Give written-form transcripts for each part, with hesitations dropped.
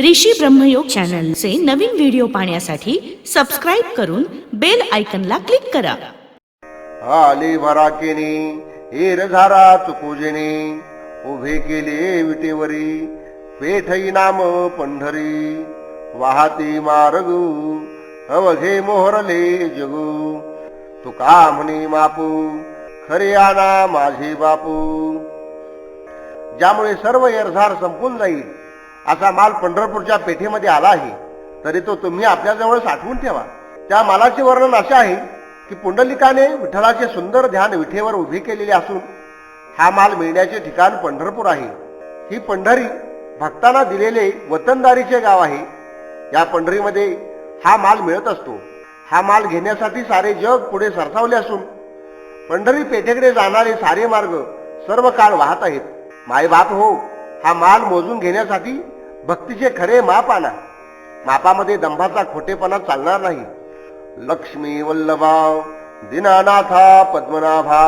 ऋषी ब्रह्मयोग चॅनलचे नवीन video पाहण्यासाठी subscribe करून bell आयकनला click करा. आली भराकेने हेर झारा चुकुजेने उभे केले विटेवरी पेठई नाम पंढरी वाहती मार्ग अवघे मोहरले जगू तुका म्हणे मापू खरे आना माझे बापू. ज्यामुळे सर्व एरझार संपून जाईल असा माल पंढरपूरच्या पेठेमध्ये आला आहे, तरी तो तुम्ही आपल्याजवळ साठवून ठेवा. त्या मालाचे वर्णन असे आहे की पुंडलिकाने विठ्ठलाचे सुंदर ध्यान विठेवर उभे केलेले असून हा माल मिळण्याचे ठिकाण पंढरपूर आहे. ही पंढरी भक्तांना दिलेले वतनदारीचे गाव आहे. या पंढरीमध्ये हा माल मिळत असतो. हा माल घेण्यासाठी सारे जग पुढे सरसावले असून पंढरी पेठेकडे जाणारे सारे मार्ग सर्व काळ वाहत आहेत. मायबाप हो, हा माल मोजून घेण्यासाठी भक्तीचे खरे माप आणा. मापामध्ये दंभाचा खोटेपणा चालणार नाही. लक्ष्मी वल्लभा दीनानाथा पद्मनाभा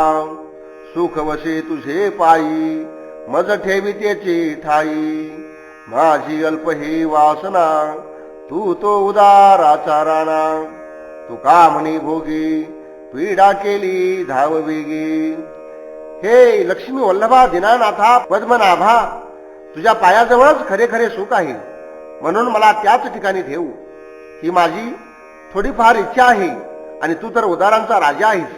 सुख वशे तुझे पायी मज ठेवी त्याची ठाई. माझी अल्प ही वासना तू तो उदार आचाराना तुका म्हणी भोगी पीडा केली धाव वेगी. हे लक्ष्मी वल्लभा दीनानाथा पद्मनाभा, तुझ्या पायाजवळच खरे खरे सुख आहे, म्हणून मला त्याच ठिकाणी ठेवू. ही माझी थोडीफार इच्छा आहे आणि तू तर उदारांचा राजा आहेस.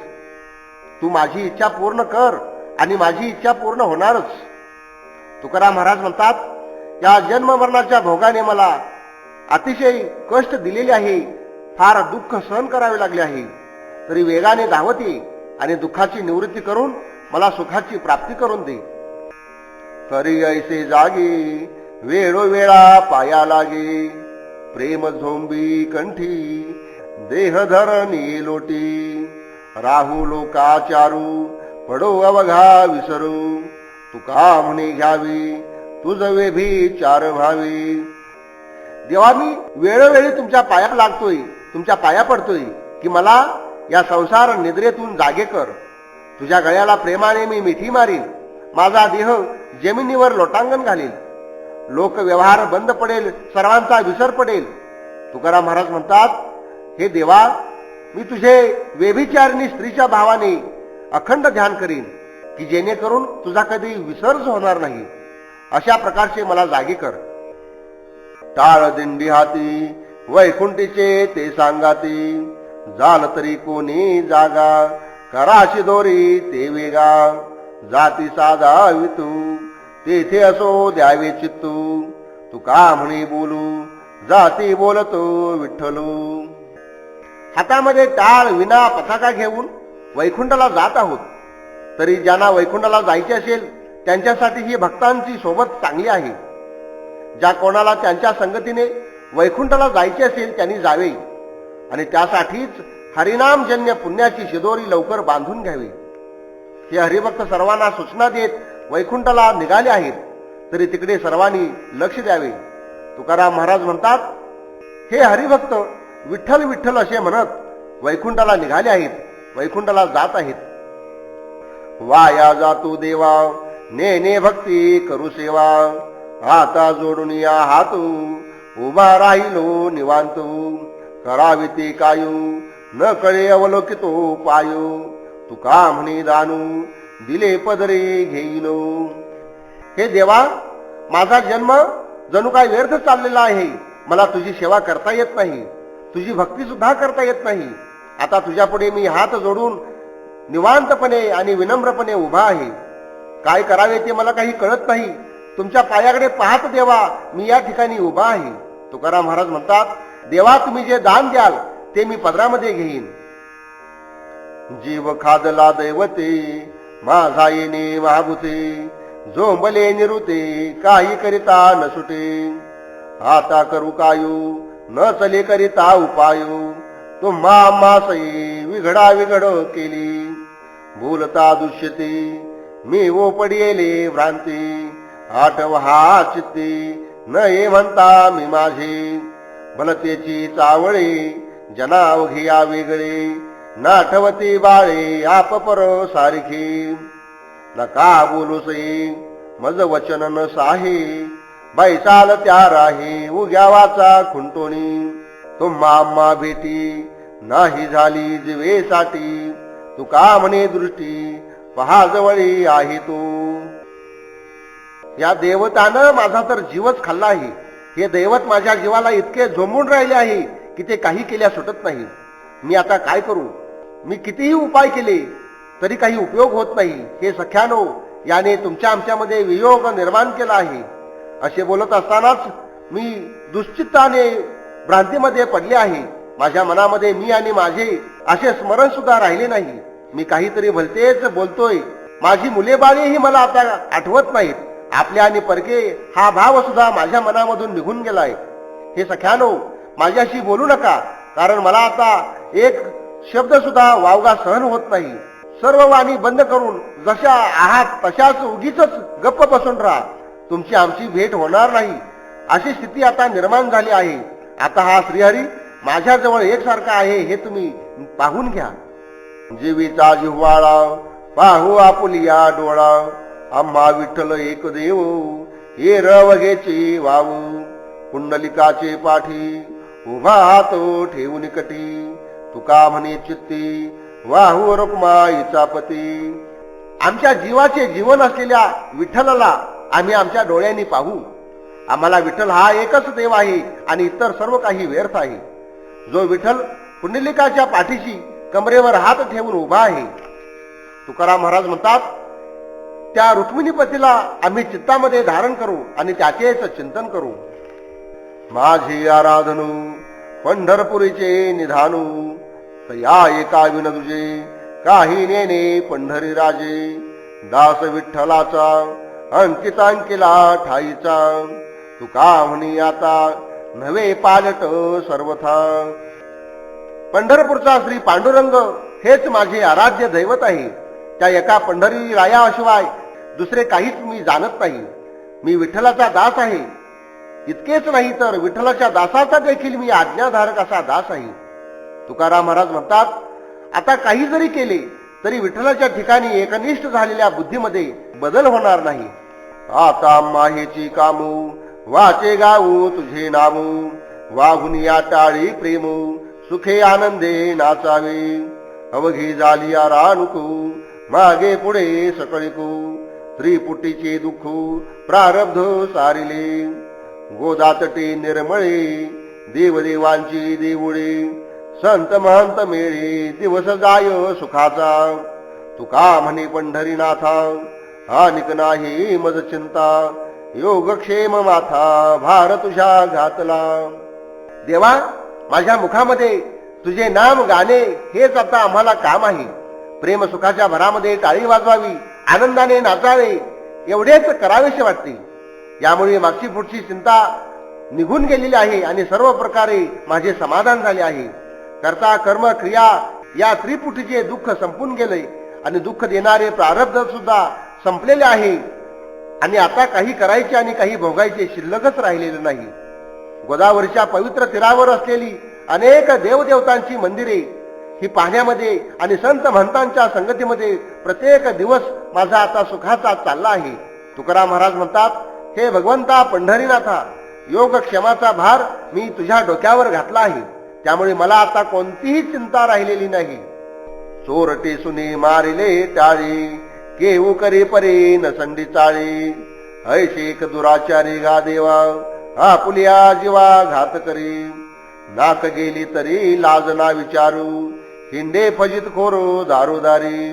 तू माझी इच्छा पूर्ण कर आणि माझी इच्छा पूर्ण होणारच. तुकाराम महाराज म्हणतात, या जन्म मरणाच्या भोगाने मला अतिशय कष्ट दिलेले आहे, फार दुःख सहन करावे लागले आहे, तरी वेगाने धावते आणि दुःखाची निवृत्ती करून मला सुखाची प्राप्ती करून दे. करी ऐसे जागे वेळोवेळा पाया लागे प्रेम झोंबी कंठी देह धरणी लोटी राहू लोकाचारू पडो अवघा विसरू तुका म्हणे घ्यावी तुझ वेभी चार व्हावी. देवा, मी वेळोवेळी तुमच्या पाया लागतोय, तुमच्या पाया पडतोय की मला या संसार निद्रेतून जागे कर. तुझ्या गळ्याला प्रेमाने मी मिठी मारीन, माझा देह जमिनीवर लोटांगण घालील, लोक व्यवहार बंद पडेल, सर्वांचा विसर पडेल. तुकाराम महाराज म्हणतात, हे देवा, मी तुझे व्यभिचारिणी स्त्रीच्या भावाने अखंड ध्यान करीन की जेणेकरून तुझा कधी विसरच होणार नाही. अशा प्रकारचे मला जागी कर. टाळ दिंडी हाती वैकुंठीचे ते सांगाती झाल तरी कोणी जागा कराशी दोरी ते वेगा जाती साधा वितू तेथे असो द्यावे चित्तू तुका म्हणे बोलू जाती बोलतो विठ्ठलू. हातामध्ये टाळ विना पताका घेऊन वैकुंठाला जात आहोत, तरी ज्यांना वैकुंठाला जायचे असेल त्यांच्यासाठी ही भक्तांची सोबत चांगली आहे. ज्या कोणाला त्यांच्या संगतीने वैकुंठाला जायचे असेल त्यांनी जावे आणि त्यासाठीच हरिनामजन्य पुण्याची शिदोरी लवकर बांधून घ्यावी. हे हरिभक्त सर्वांना सूचना देत वैकुंठाला निघाले आहेत, तरी तिकडे सर्वांनी लक्ष द्यावे. तुकाराम महाराज म्हणतात, हे हरिभक्त विठ्ठल विठ्ठल असे म्हणत वैकुंठाला निघाले आहेत, वैकुंठाला जात आहेत. वाया जातो देवा ने भक्ती करू सेवा आता जोडून या हातू उभा राहिलो निवांतो करावी ते कायू न कळे अवलोकितो पायू तुका म्हणे दानू दिले पदरे घेईलो. हे देवा, माझा जन्म जणू काय व्यर्थ चाललेला आहे. मला तुझी सेवा करता येत नाही, तुझी भक्ती सुद्धा करता येत नाही. आता तुझ्या पुढे मी हात जोडून निवांतपणे आणि विनम्रपणे उभा आहे. काय करावे ते मला काही कळत नाही. तुमच्या पायाकडे पाहत देवा, मी या ठिकाणी उभा आहे. तुकाराम महाराज म्हणतात, देवा, तुम्ही जे दान द्याल ते मी पदरामध्ये घेईन. जीव खादला दैवते माझा येणे महाभूते झोंबले निरुते काही करिता न सुटे आता करू कायू न चले करिता उपायू तुम्हा मासई विघडा विघड केली बोलता दुष्यते मी ओ पडियेले भ्रांती आठव हा चित्ते न ये म्हणता मी माझे भलतेची चावळे जनावघे या वेगळे नाठवती बाळे आप पर सारखी नका बोलूसे मज वचन न साहे बैसाल त्या राही उग्या वाचा खुंटोणी. तुम्हा आम्हा भेटी नाही झाली जीवेसाठी. तुका म्हणे दृष्टी पहा जवळी आहे तू. या देवतानं माझा तर जीवच खाल्ला आहे. हे दैवत माझ्या जीवाला इतके झोंबून राहिले आहे की ते काही केल्या सुटत नाही. मी आता काय करू. मी कितीही उपाय केले तरी काही उपयोग होत नाही. हे सख्यानो, याने तुमच्या आमच्यामध्ये वियोग निर्माण केला आहे. असे बोलत असतानाच मी दुश्चित्ताने भ्रांतीमध्ये पडले आहे. माझ्या मनामध्ये मी आणि माझे असे स्मरण सुद्धा राहिले नाही. मी काहीतरी भलतेच बोलतोय. माझी मुले बाळेही मला आता आठवत नाहीत. आपल्या आणि परके हा भाव सुद्धा माझ्या मनामधून निघून गेलाय. हे सख्यानो, माझ्याशी बोलू नका, कारण मला आता एक शब्द सुद्धा वावगा सहन होत नाही. सर्व वाणी बंद करून जशा आहात तशाच उगीच गप्प बसून राहा. तुमची आमची भेट होणार नाही अशी स्थिती आता निर्माण झाली आहे. आता हा श्रीहरी माझ्याजवळ एकसारखा आहे हे तुम्ही पाहून घ्या. जीवीचा जिव्हाळा पाहू आपुलिया डोळा. आम्हा विठ्ठल एक देव हे रवघेची वाऊ. पुंडलिकाचे पाठी उभा हात ठेवून कटी. तुका म्हणे चित्ती वाहू रुक्माईचा पती. आमच्या जीवाचे जीवन असलेल्या विठ्ठलाला आम्ही आमच्या डोळ्यांनी पाहू. आम्हाला विठ्ठल हा एकच देव आहे आणि इतर सर्व काही व्यर्थ आहे. जो विठ्ठल पुंडलिकाच्या पाठीशी कमरेवर हात ठेवून उभा आहे. तुकाराम महाराज म्हणतात, त्या रुक्मिणीपतीला आम्ही चित्तामध्ये धारण करू आणि त्याचेच चिंतन करू. माझी आराधनू पंढरपुरीचे निधानू. या एका विन तुझे काही नेने पंढरी राजे. दास विठ्ठलाचा अंकितांकिला ठाईचा. तुका म्हणी आता नवे पालट सर्वथा. पंढरपूरचा श्री पांडुरंग हेच माझे आराध्य दैवत आहे. त्या एका पंढरी रायाशिवाय दुसरे काहीच मी जाणत नाही. मी विठ्ठलाचा दास आहे. इतकेच नाही तर विठ्ठलाच्या दासाचा देखील मी आज्ञाधारक असा दास आहे. तुकाराम महाराज म्हणतात, आता काही जरी केले तरी विठ्ठलाच्या ठिकाणी एकनिष्ठ झालेल्या बुद्धीमध्ये बदल होणार नाही. आता माहेची कामू वाचे गाऊ तुझे नामू. वाहून या टाळी प्रेमू सुखे आनंदे नाचावे. अवघी झाली राणुकू मागे पुढे सकळिकू. त्रिपुटीचे दुःख प्रारब्ध सारिले. गोदातटे निर्मळे देवदेवांची देऊळे. संत महंत मेळे दिवस जाय सुखाचा. तुका म्हणे पंढरीनाथा हानिक नाही मज चिंता. योगक्षेम माथा भार तुझ्या घातला. देवा, माझ्या मुखामध्ये तुझे नाम गाणे हेच आता आम्हाला काम आहे. प्रेम सुखाच्या भरामध्ये टाळी वाजवावी, आनंदाने नाचावे एवढेच करावेसे वाटते. यामुळे मागची पुढची चिंता निघून गेलेली आहे आणि सर्व प्रकारे माझे समाधान झाले आहे. कर्ता कर्म क्रिया या त्रिपुटीचे दुःख संपून गेले आणि दुःख देणारे प्रारब्ध सुद्धा संपलेले आहे. आणि आता काही करायचे आणि काही भोगायचे शिल्लकच राहिलेले नाही. गोदावरीच्या पवित्र तीरावर असलेली अनेक देवदेवतांची मंदिरे ही पाहण्यामध्ये आणि संत महंतांच्या संगतीमध्ये प्रत्येक दिवस माझा आता सुखाचा चालला आहे. तुकाराम महाराज म्हणतात, हे भगवंता पंढरीनाथा, योग क्षमाचा भार मी तुझ्या डोक्यावर घातला आहे. त्यामुळे मला आता कोणतीही चिंता राहिलेली नाही. चोरटे सुने मारिले टाळी केऊ करे परे नसंडी चाळी. ऐशेक दुराचारी गा देवा आपुलिया जीवा घात करी. नाक गेली तरी लाज ना विचारू हिंडे फजित खोरो दारोदारी.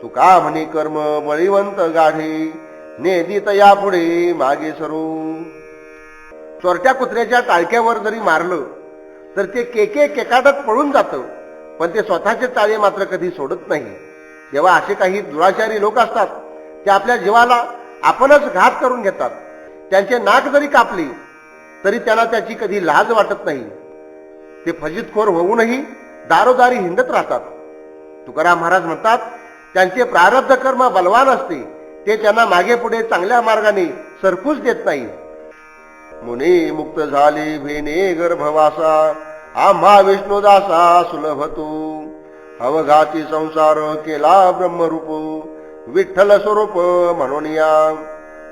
तुका म्हणे कर्म बळीवंत गाढे नेदित या पुढे मागे सरू. चोरट्या कुत्र्याच्या टाळक्यावर जरी मारलं तर ते केके केकाटत पळून जातं, पण ते स्वतःचे चाळे मात्र कधी सोडत नाही. जेव्हा असे काही दुराचारी लोक असतात ते आपल्या जीवाला आपणच घात करून घेतात. त्यांचे नाक जरी कापले तरी त्यांना त्याची कधी लाज वाटत नाही. ते फजितखोर होऊनही दारोदारी हिंडत राहतात. तुकाराम महाराज म्हणतात, त्यांचे प्रारब्ध कर्म बलवान असते. ते त्यांना मागे पुढे चांगल्या मार्गाने सरकूच देत नाही. मुनी मुक्त झाले भेने गर्भवासा आम्हा विष्णुदासा सुलभ तू. अवघाती संसार केला ब्रह्मरूप विठ्ठल स्वरूप म्हणून या.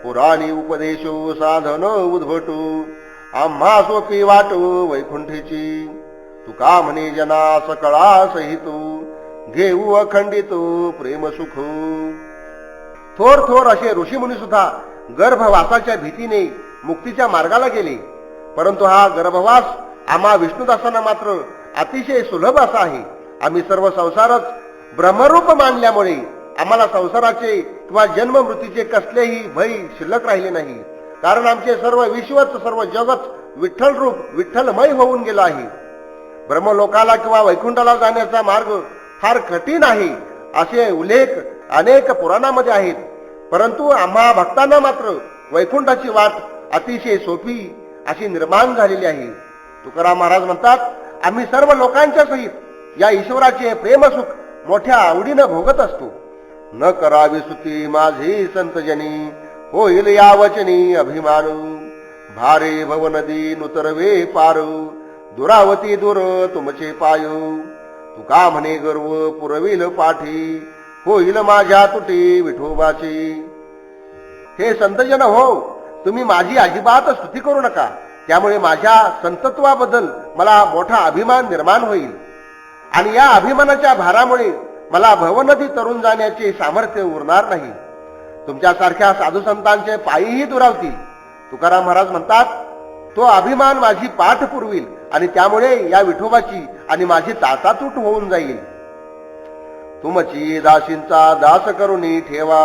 पुराणी उपदेशो साधन उद्भटू आम्हा सोपी वाटू वैकुंठीची तुका म्हणे जना सकळा सहितू घेऊ अखंडितो प्रेम सुख. थोर थोर असे ऋषीमुनी सुद्धा गर्भवासाच्या भीतीने मुक्तीच्या मार्गाला गेले, परंतु हा गर्भवास आम्हा विष्णुदासांना मात्र अतिशय सुलभ असा आहे. आम्ही सर्व संसारच ब्रह्मरूप मानल्यामुळे आम्हाला संसाराचे किंवा जन्म मृत्यूचे कसलेही भय शिल्लक राहिले नाही, कारण आमचे सर्व विश्वच सर्व जगत विठ्ठल रूप विठ्ठलमय होऊन गेलं आहे. ब्रह्मलोकाला किंवा वैकुंठाला जाण्याचा मार्ग फार कठीण आहे असे उल्लेख अनेक पुराणामध्ये आहेत, परंतु आम्हा भक्तांना मात्र वैकुंठाची वाट अतिशय सोपी अशी निर्माण झालेली आहे. तुकाराम महाराज म्हणतात, आम्ही सर्व लोकांच्या सहित या ईश्वराचे प्रेमसुख मोठ्या आवडीनं भोगत असतो. न करावी सुती माझी संतजनी होईल या वचनी अभिमानू भारे भव नदी नुतरवे पारू दुरावती दूर तुमचे पायू तुका म्हणे गर्व पुरविल पाठी होईल माझ्या तुटी विठोबाची. हे संतजन हो, तुम्ही माझी अजिबात स्तुती करू नका, त्यामुळे माझ्या संतत्वाबद्दल मला मोठा अभिमान निर्माण होईल आणि या अभिमानाच्या भारामुळे मला भवनदी तरुण जाण्याचे सामर्थ्य उरणार नाही. तुमच्यासारख्या साधू संतांचे पायीही दुरावतील. तुकाराम महाराज म्हणतात, तो अभिमान माझी पाठ पुरविल आणि त्यामुळे या विठोबाची आणि माझी ताटातूट होऊन जाईल. तुमची दासींचा दास करुनी ठेवा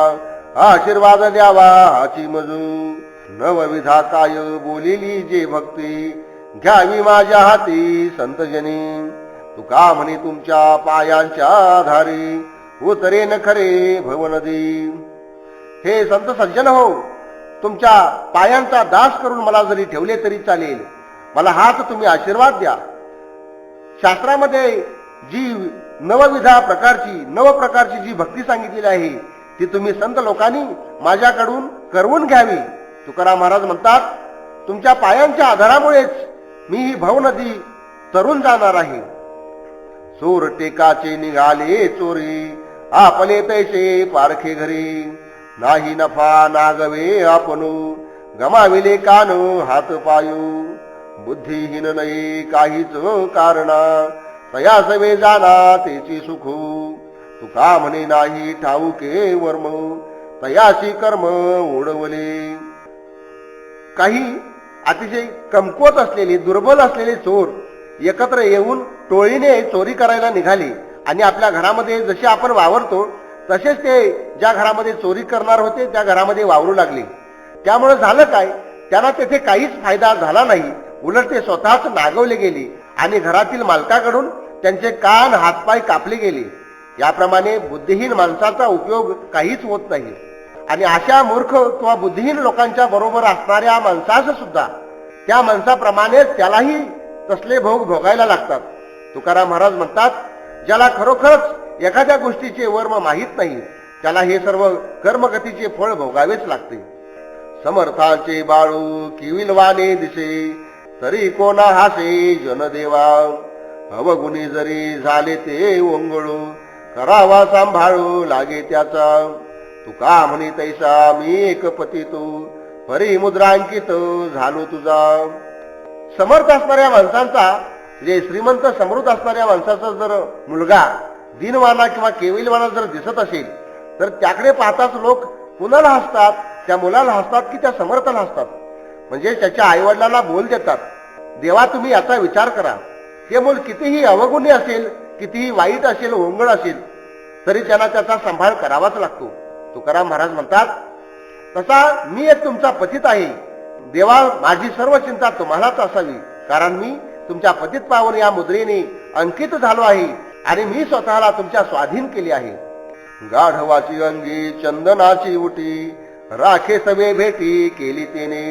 आशीर्वाद द्यावा हाची मजू नवविधा काय बोलिली जे भक्ती घ्यावी माझ्या हाती संतजनी तुका म्हणे तुमच्या पायांच्या आधारी उतरेन खरे भवनदी. हे संत सज्जन हो, तुमच्या पायांचा दास करून मला जरी ठेवले तरी चालेल, मला हात तुम्ही आशीर्वाद द्या. शास्त्रामध्ये जी नव प्रकारची जी भक्ती सांगितलेली आहे ती तुम्ही संत लोकांनी माझ्याकडून करवून घ्यावी. तुकाराम महाराज म्हणतात, तुमच्या पायांच्या आधारामुळेच मी ही भवनदी तरुण जाणार आहे. चोर टेकाचे निघाले चोरी आपले पैसे पारखे घरी नाही नफा नागवे आपणू गमाविले कान हात पायू बुद्धिहीन नाही काहीच कारणा तया सवे जाना तेची सुख तुका म्हणे नाही ठाऊके वर्म तयाशी कर्म ओढवले. काही अतिशय कमकुवत असलेले दुर्बल असलेले चोर एकत्र येऊन टोळीने चोरी करायला निघाले आणि आपल्या घरामध्ये जसे आपण वावरतो तसेच ते ज्या घरामध्ये चोरी करणार होते त्या घरामध्ये वावरू लागले. त्यामुळे झालं काय, त्यांना तेथे काहीच फायदा झाला नाही, उलट ते स्वतःच नागवले गेले आणि घरातील मालकाकडून त्यांचे कान हातपाय कापले गेले. याप्रमाणे बुद्धिहीन माणसाचा उपयोग काहीच होत नाही आणि अशा मूर्ख किंवा बुद्धिहीन लोकांच्या बरोबर असणाऱ्या माणसास सुद्धा त्या माणसाप्रमाणेच त्यालाही तसले भोग भोगायला लागतात. तुकाराम महाराज म्हणतात, ज्याला खरोखरच एखाद्या गोष्टीचे वर्म माहीत नाही त्याला हे सर्व कर्मगतीचे फळ भोगावेच लागते. समर्थाचे बाळू किविलवाने दिसे तरी कोणा हासे जनदेवा अवगुणी जरी झाले ते ओंगळू करावा सांभाळू लागे त्याचा तुका म्हणे तैसा मी एक पती तू परी मुद्रांकित झालो तुझा. समर्थ असणाऱ्या माणसांचा जे श्रीमंत समृद्ध असणाऱ्या माणसाचा जर मुलगा दिनवाना किंवा केविलवाना जर दिसत असेल तर त्याकडे पाहताच लोक कुणाला हसतात, त्या मुलाला हसतात की त्या समर्थाला हसतात, म्हणजे त्याच्या आईवडिलांना बोल देतात. देवा तुम्ही याचा विचार करा, ते मूल कितीही अवगुणी असेल, कितीही वाईट असेल, ओंगळ असेल तरी त्यांना त्याचा सांभाळ करावाच लागतो. तुकाराम महाराज म्हणतात, तसा मी एक तुमचा पतित आहे. देवा माझी सर्व चिंता तुम्हालाच असावी, कारण मी तुमच्या पतित पावन या मुद्रेने अंकित झालो आहे आणि मी स्वतःला तुमच्या स्वाधीन केले आहे. गाढवाची अंगी चंदनाची उटी राखे सवे भेटी केली तेने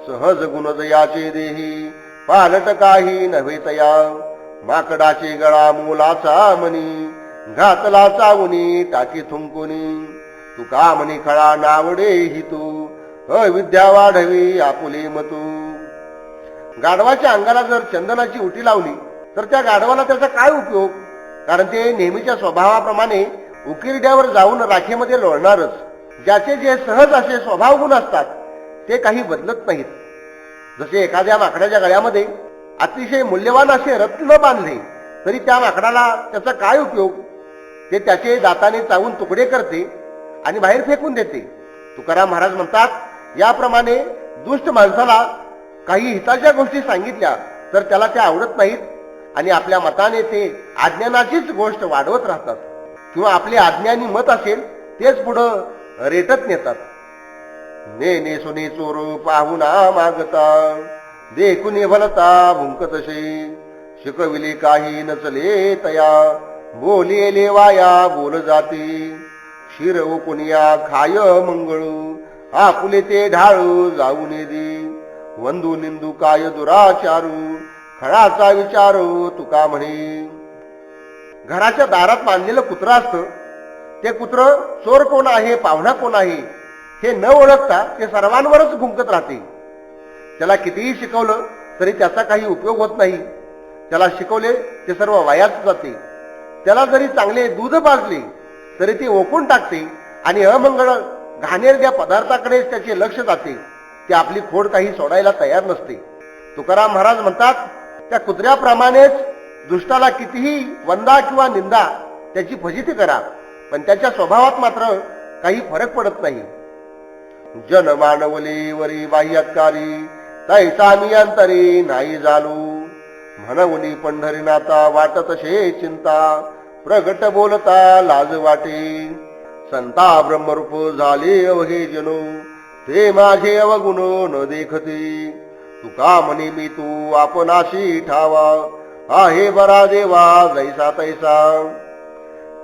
सहज गुणदयाचे देही पालट काही नव्हे तया माकडाचे गळा मुलाचा मनी घातला चावणी टाकी थुंकुनी तुका म्हणी खळा नावडे हितू अविद्या वाढवी आपुले मतू. गाढवाच्या अंगाला जर चंदनाची उटी लावली तर त्या गाढवाला त्याचा काय उपयोग, कारण ते नेहमीच्या स्वभावाप्रमाणे उकिरड्यावर जाऊन राखेमध्ये लोळणारच. ज्याचे जे सहज असे स्वभाव गुण असतात ते काही बदलत नाहीत. जसे एखाद्या माकडाच्या गळ्यामध्ये अतिशय मूल्यवान असे रत्न बांधले तरी त्या माकडाला त्याचा काय उपयोग, ते त्याचे दाताने चावून तुकडे करते आणि बाहेर फेकून देते. तुकाराम महाराज म्हणतात, याप्रमाणे दुष्ट माणसाला काही हिताच्या गोष्टी सांगितल्या तर त्याला त्या आवडत नाहीत आणि आपल्या मताने ते अज्ञानाचीच गोष्ट वाढवत राहतात किंवा आपले अज्ञानी मत असेल तेच पुढं रेटत नेतात. नेने सुने चोर पाहुना मागता देखुनी भलता भुंकतसे शिकविले काही नचले तया बोलिले वाया बोल जाते शिर ओ कुनिया खाय मंगळू आपुले ते ढाळू जाऊ दे वंदू निंदू काय दुराचारू खळाचा विचारू तुका म्हणे. घराच्या दारात बांधलेलं कुत्र असतं, ते कुत्र चोर कोण आहे पाहुणा कोण आहे हे न ओळखता ते सर्वांवरच भुंकत राहते. त्याला कितीही शिकवलं तरी त्याचा काही उपयोग होत नाही. त्याला शिकवले ते सर्व वायाच जाते. त्याला जरी चांगले दूध पाजले तरी ते ओकून टाकते आणि अमंगळ घाणेरड्या पदार्थाकडेच त्याचे लक्ष जाते. ते आपली खोड काही सोडायला तयार नसते. तुकाराम महाराज म्हणतात, त्या कुत्र्याप्रमाणेच दुष्टाला कितीही वंदा किंवा निंदा त्याची फजिती करा पण त्याच्या स्वभावात मात्र काही फरक पडत नाही. जन मानवले वरी बाह्यकारी तैसा मी अंतरी नाही जाणू म्हणवनी पंढरीनाथा वाटत शे चिंता प्रगट बोलता लाज वाटे संता ब्रह्मरूप झाले अवघे जनो ते माझे अवगुण न देखते तुका म्हणे मी तू आपणाशी ठावा आहे बरा देवा जैसा तैसा.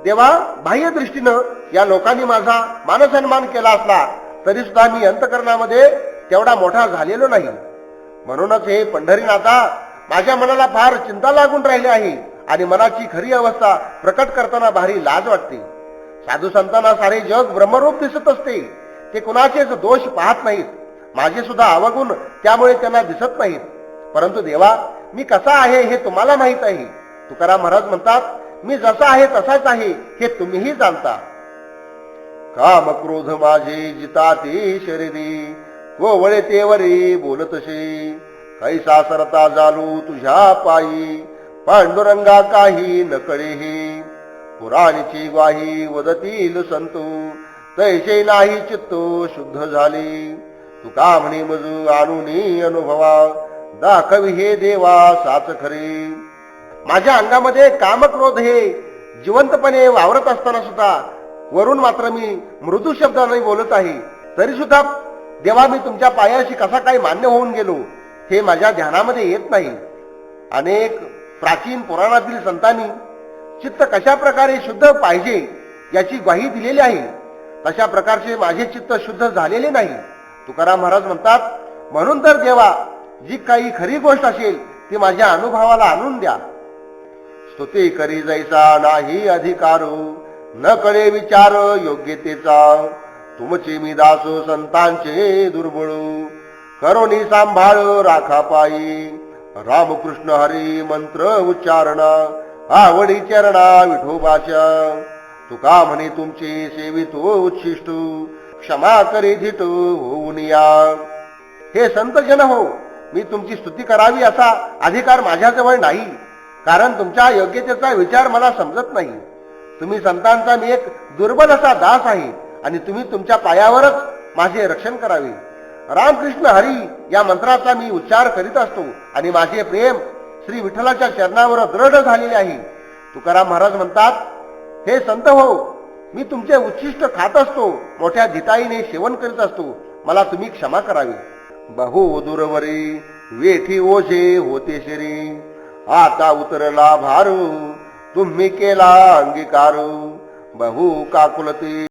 देवा, बाह्य दृष्टीनं या लोकांनी माझा मानसन्मान केला असला तरी सुद्धा मी अंतकरणामध्ये तेवढा मोठा झालेलो नाही. म्हणूनच हे पंढरीनाथा माझ्या मनाला फार चिंता लागून राहिली आहे आणि मनाची खरी अवस्था प्रकट करताना भारी लाज वाटते. साधू संतांना सारे जग ब्रह्मरूप दिसत असते. ते कुणाचेच दोष पाहत नाहीत. माझे सुद्धा अवगुण त्यामुळे त्यांना दिसत नाहीत. परंतु देवा, मी कसा आहे हे तुम्हाला माहित आहे. तुकाराम महाराज म्हणतात, मी जसा आहे तसाच आहे हे तुम्हीही जाणता. काम क्रोध माझे जिता ते शरीरी व वळे ते वरी बोलतसे कैसा सरता जालू तुझ्या पायी पांडुरंगा काही नकळे हे पुराणीची ग्वाही वदतील संतू तैसे नाही चित्त शुद्ध झाले तुका म्हणे मजू आणूनी अनुभवा दाखवी हे देवा साच खरे. माझ्या अंगामध्ये कामक्रोध हे जिवंतपणे वावरत असताना सुद्धा वरून मात्र मी मृदू शब्दाने बोलत आहे. तरी सुद्धा देवा, मी तुमच्या पायाशी कसा काही मान्य होऊन गेलो हे माझ्या ध्यानामध्ये येत नाही. अनेक प्राचीन पुराणातील संतांनी चित्त कशा प्रकारे शुद्ध पाहिजे याची ग्वाही दिलेली आहे. तशा प्रकारचे माझे चित्त शुद्ध झालेले नाही. तुकाराम महाराज म्हणतात, म्हणून तर देवा, जी काही खरी गोष्ट असेल ती माझ्या अनुभवाला आणून द्या. स्तुती करी जैसा नाही अधिकारो न कळे विचार योग्यतेचा तुमचे मी दासो संतांचे दुर्बळू करोनी सांभाळ राखा पायी रामकृष्ण हरी मंत्र उच्चारणा आवडी चरणा विठोबाच्या तुका म्हणे तुमचे सेवितो उच्छिष्ट क्षमा करी धिट होऊन या. हे संत जन हो, मी तुमची स्तुती करावी असा अधिकार माझ्याजवळ नाही, कारण तुमच्या योग्यतेचा विचार मला समजत नाही. तुम्ही संतांचा मी एक दुर्बल असा दास आहे आणि तुम्ही तुमच्या पायावरच माझे रक्षण करावे. रामकृष्ण हरी या मंत्राचा मी उच्चार करीत असतो आणि माझे प्रेम श्री विठ्ठलाच्या चरणावर दृढ झालेले आहे. तुकाराम महाराज म्हणतात, हे संत हो, मी तुमचे उच्छिष्ट खात असतो, मोठ्या धिटाईने सेवन करीत असतो, मला तुम्ही क्षमा करावी. बहु दूरवरी वेठी ओझे होते शरी आता उतरला भारू तुम्ही केला अंगीकारू बहु काकुलते